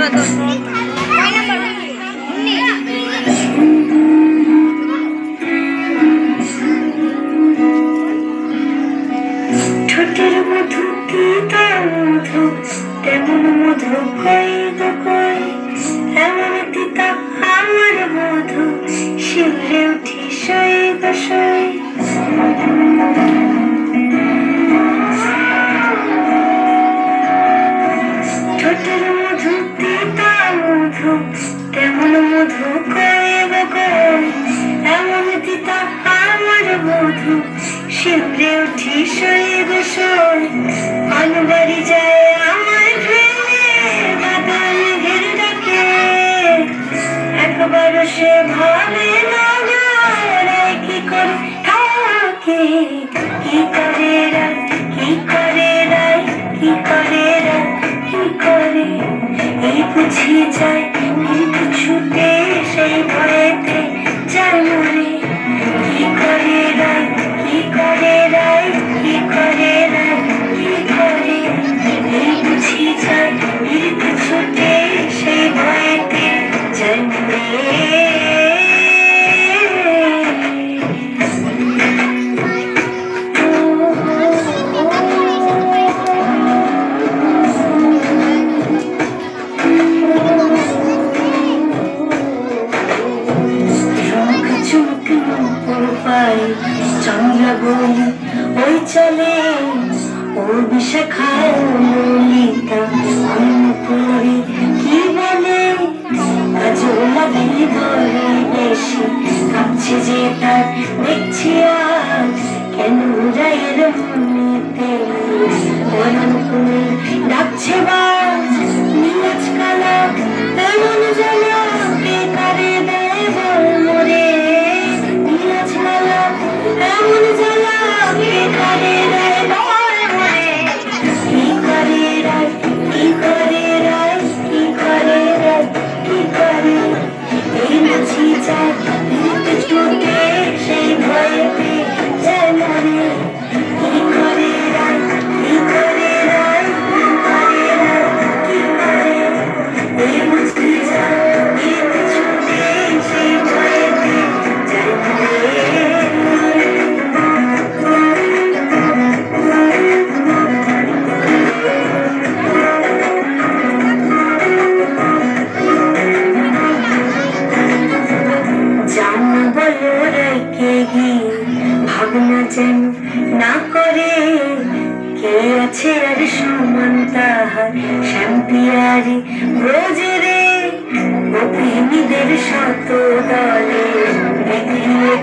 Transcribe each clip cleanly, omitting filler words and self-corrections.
ঠোঁটের মধু তিতা মধু তেমন মধু কই গো কই, এমন তিতা আমার মধু শিউরে উঠি সই গো সই। ঠোঁটের মধু তিতা মধু তেমন মধু কই গো কই, এমন তিতা আমার মধু শিউরে উঠি সই গো সই। অনুবাড়ি যায় আমার ফেলে বাদল ঘের ডাকে, একবারও সে ভাবে না যায় কি করে থাকে, কি করে রায় কি করে রায় কি করে রায় কি করে। এই বুঝি যায় কিন্তু ছুটে সেই ভয়েতে যায় মরে, কি করে রায় কি করে রায় কি করে রায় কি করে। এই বুঝি যায় কিন্তু ছুটে সেই ভয়েতে যায় মরে। চন্দ্রা বলি ওই চলে ও বিশাখায় ললিতা অনুপুরি কি বলে, কাজলা দিলি বলে বেশি কাছে যে তার দেখছি আজ কেন রায়ের মনেতে অনুপুরি ডাকছে বাজ নীলাজ কালা এমন জ্বালা কে কারে দেয় বল মরে। নীলাজ কালা এমন জ্বালা কে কারে দেয় বল মরে, কি করে রায় কি করে রায় কি করে রায় কি করে। এই বুঝি যায় কিন্তু ছুটে সেই ভয়েতে যায় মরে, কি করে রায় কি করে রায় কি করে রায় কি করে। এই বুঝি যায় কিন্তু ছুটে সেই ভয়েতে যায় মরে। জানা বলো রেখে গিয়ে ভাবনা যেন না করে, কে আছে আর সমান তাহার শ্যাম্পিয়ারি ব্রজে রে। গোপিনীদের শত দলে দেখলে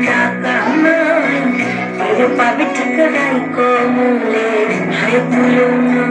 টাকা নয়, পাবে টাকা রাই কমলে হায় তুলনা